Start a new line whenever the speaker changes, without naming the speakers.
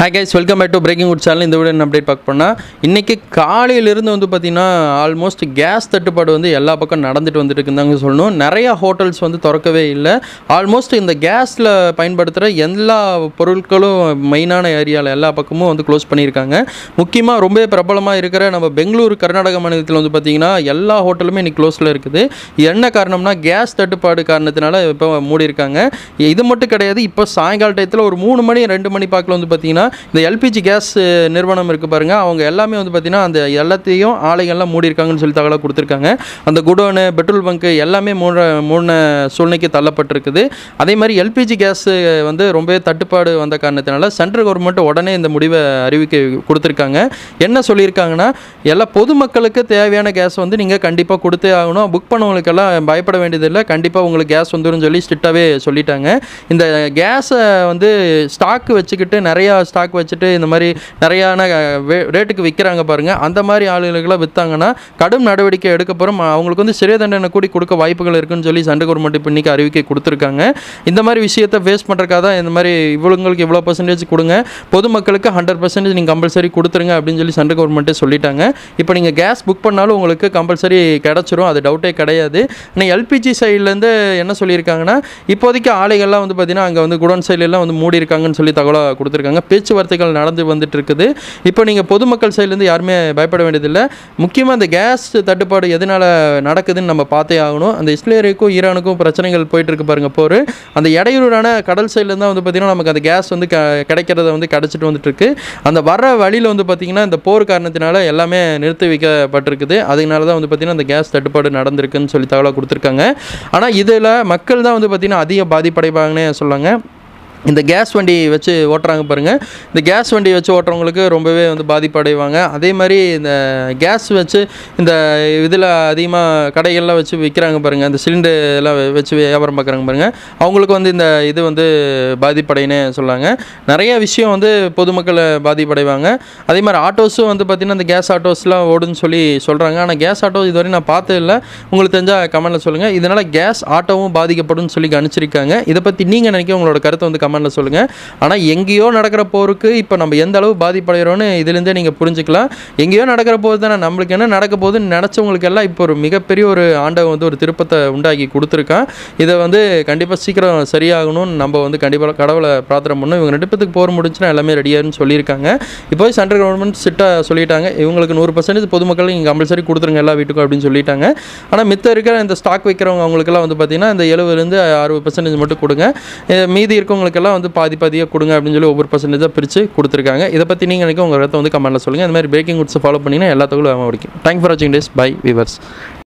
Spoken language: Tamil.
Hi guys, welcome back to breaking good channel. இந்த வீடியோ அப்டேட் பார்க்க போனால் இன்றைக்கி காலையிலிருந்து பார்த்திங்கன்னா ஆல்மோஸ்ட் கேஸ் தட்டுப்பாடு எல்லா பக்கம் நடந்துட்டு வந்துட்டு இருக்குதாங்க சொல்லணும். நிறையா ஹோட்டல்ஸ் திறக்கவே இல்லை. ஆல்மோஸ்ட் இந்த கேஸில் பயன்படுத்துகிற எல்லா பொருட்களும் மெயினான ஏரியாவில் எல்லா பக்கமும் க்ளோஸ் பண்ணியிருக்காங்க. முக்கியமாக ரொம்ப பிரபலமாக இருக்கிற நம்ம பெங்களூர் கர்நாடக மாநிலத்தில் பார்த்திங்கன்னா எல்லா ஹோட்டலுமே இன்றைக்கி க்ளோஸில் இருக்குது. என்ன காரணம்னா கேஸ் தட்டுப்பாடு காரணத்தினால இப்போ மூடியிருக்காங்க. இது மட்டும் கிடையாது, இப்போ சாயங்கால டயத்தில் ஒரு 3 மணி 2 மணி பார்க்கல பார்த்திங்கன்னா இந்த எல்பிஜி கேஸ் நிறுவனம் இருக்குது பாருங்கள், அவங்க எல்லாமே பார்த்திங்கன்னா அந்த எல்லாத்தையும் ஆலைகள்லாம் மூடியிருக்காங்கன்னு சொல்லி தகவலாக கொடுத்துருக்காங்க. அந்த குடோனு பெட்ரோல் பங்கு எல்லாமே மூணு சூழ்நிலைக்கு தள்ளப்பட்டிருக்குது. அதே மாதிரி எல்பிஜி கேஸ் ரொம்பவே தட்டுப்பாடு வந்த காரணத்தினால சென்ட்ரல் கவர்மெண்ட் உடனே இந்த முடிவை அறிவிக்க கொடுத்துருக்காங்க. என்ன சொல்லியிருக்காங்கன்னா, எல்லா பொதுமக்களுக்கு தேவையான கேஸ் நீங்கள் கண்டிப்பாக கொடுத்தே ஆகணும். புக் பண்ணவங்களுக்கெல்லாம் பயப்பட வேண்டியதில்லை, கண்டிப்பாக உங்களுக்கு கேஸ் வந்துடும் சொல்லி ஸ்ட்ரிக்டாகவே சொல்லிட்டாங்க. இந்த கேஸை ஸ்டாக் வச்சுக்கிட்டு நிறையா ஸ்டாக் வச்சுட்டு இந்த மாதிரி நிறையான ரேட்டுக்கு விற்கிறாங்க பாருங்கள், அந்த மாதிரி ஆளுகளுக்கெல்லாம் விற்றாங்கன்னா கடும் நடவடிக்கை எடுக்கப்படும். அவங்களுக்கு சிறை தண்டனை கூடி கொடுக்க வாய்ப்புகள் இருக்குன்னு சொல்லி சென்ட்ரல் கவர்மெண்ட் இப்போ இன்றைக்கி அறிவிக்கை கொடுத்துருக்காங்க. இந்த மாதிரி விஷயத்தை ஃபேஸ் பண்ணுறக்காக தான் இந்த மாதிரி இவங்களுக்கு இவ்வளோ பர்சன்டேஜ் கொடுங்க, பொதுமக்களுக்கு 100% நீங்கள் கம்பல்சரி கொடுத்துருங்க அப்படின்னு சொல்லி சென்ட்ரல் கவர்மெண்ட்டே சொல்லிட்டாங்க. இப்போ நீங்கள் கேஸ் புக் பண்ணாலும் உங்களுக்கு கம்பல்சரி கிடச்சிரும், அது டவுட்டே கிடையாது. ஆனால் எல்பிஜி சைட்லேருந்து என்ன சொல்லியிருக்காங்கன்னா, இப்போதைக்கு ஆலைகள்லாம் பார்த்திங்கன்னா அங்கே குடோன் சைட்லாம் மூடி இருக்காங்கன்னு சொல்லி தகவலாக கொடுத்துருக்காங்க. பேச்சுவார்த்தைகள் நடந்து வந்துட்டு இருக்குது. இப்போ நீங்கள் பொதுமக்கள் சைட்லேருந்து யாருமே பயப்பட வேண்டியதில்லை. முக்கியமாக இந்த கேஸ் தட்டுப்பாடு எதனால் நடக்குதுன்னு நம்ம பார்த்தே ஆகணும். அந்த இஸ்ரேலுக்கும் ஈரானுக்கும் பிரச்சனைகள் போயிட்டு இருக்கு பாருங்கள், போர். அந்த இடையூறான கடல் சைட்லேருந்து தான் பார்த்திங்கன்னா நமக்கு அந்த கேஸ் கிடைக்கிறத கிடச்சிட்டு வந்துட்டுருக்கு. அந்த வர வழியில் பார்த்திங்கன்னா இந்த போர் காரணத்தினால எல்லாமே நிறுத்தி வைக்கப்பட்டிருக்குது. அதனால தான் பார்த்திங்கன்னா அந்த கேஸ் தட்டுப்பாடு நடந்திருக்குன்னு சொல்லி தகவலாக கொடுத்துருக்காங்க. ஆனால் இதில் மக்கள் தான் பார்த்திங்கன்னா அதிக பாதிப்படைவாங்கன்னே சொல்லாங்க. இந்த கேஸ் வண்டி வச்சு ஓட்டுறாங்க பாருங்கள், இந்த கேஸ் வண்டி வச்சு ஓட்டுறவங்களுக்கு ரொம்பவே பாதிப்படைவாங்க. அதே மாதிரி இந்த கேஸ் வச்சு இந்த இதில் அதிகமாக கடைகள்லாம் வச்சு விற்கிறாங்க பாருங்கள், இந்த சிலிண்டர் எல்லாம் வச்சு வியாபாரம் பார்க்குறாங்க பாருங்கள், அவங்களுக்கு இந்த இது பாதிப்படைன்னு சொல்லாங்க. நிறைய விஷயம் பொதுமக்கள் பாதிப்படைவாங்க. அதே மாதிரி ஆட்டோஸும் பார்த்திங்கன்னா இந்த கேஸ் ஆட்டோஸ்லாம் ஓடுன்னு சொல்லி சொல்கிறாங்க. ஆனால் கேஸ் ஆட்டோ இதுவரை நான் பார்த்ததில்லை, உங்களுக்கு தெரிஞ்சால் கமெண்ட்டில் சொல்லுங்கள். இதனால் கேஸ் ஆட்டோவும் பாதிக்கப்படும் சொல்லி கணிச்சிருக்காங்க. இதை பற்றி நீங்கள் நினைக்க உங்களோட கருத்தை கமெண்ட்ல சொல்லுங்கள். ஆனால் எங்கேயோ நடக்கிற போருக்கு இப்போ நம்ம எந்த அளவு பாதிப்படைகிறோன்னு இதுலேருந்தே நீங்கள் புரிஞ்சுக்கலாம். எங்கேயோ நடக்கிற போது தானே நம்மளுக்கு என்ன நடக்க போகுதுன்னு நினச்சவங்களுக்கு எல்லாம் இப்போ ஒரு மிகப்பெரிய ஒரு ஆண்டவன் ஒரு திருப்பத்தை உண்டாக்கி கொடுத்துருக்கான். இதை கண்டிப்பாக சீக்கிரம் சரியாகணும்னு நம்ம கண்டிப்பாக கடவுளை பிரார்த்தனை பண்ணணும். இவங்க 2 பேத்துக்கு போர் முடிச்சுன்னா எல்லாமே ரெடியாகுன்னு சொல்லியிருக்காங்க. இப்போ சென்ட்ரல் கவர்மெண்ட் சிட்டாக சொல்லிட்டாங்க, இவங்களுக்கு 100% பொதுமக்கள் நீங்கள் கம்பல்சரி கொடுத்துருங்க எல்லா வீட்டுக்கும் அப்படின்னு சொல்லிட்டாங்க. ஆனால் மித்த இருக்கிற இந்த ஸ்டாக் வைக்கிறவங்க அவங்களுக்கெல்லாம் பார்த்திங்கன்னா இந்த 70-60% மட்டும் கொடுங்க, மீதி இருக்கவங்களுக்கு பாதியாக கொடுங்க அப்படின்னு சொல்லி ஒவ்வொரு பர்சன்டேஜாக பிரித்து கொடுத்துருக்காங்க. இதை பற்றி நீங்கள் நினைக்க உங்கள் கருத்தை கமெண்ட்டில் சொல்லுங்கள். இந்த மாதிரி பிரேக்கிங் குட்ஸை ஃபாலோ பண்ணிங்கன்னா எல்லா தகவலும் கிடைக்கும். தேங்க்ஸ் ஃபார் வாட்சிங் டேஸ். Bye viewers.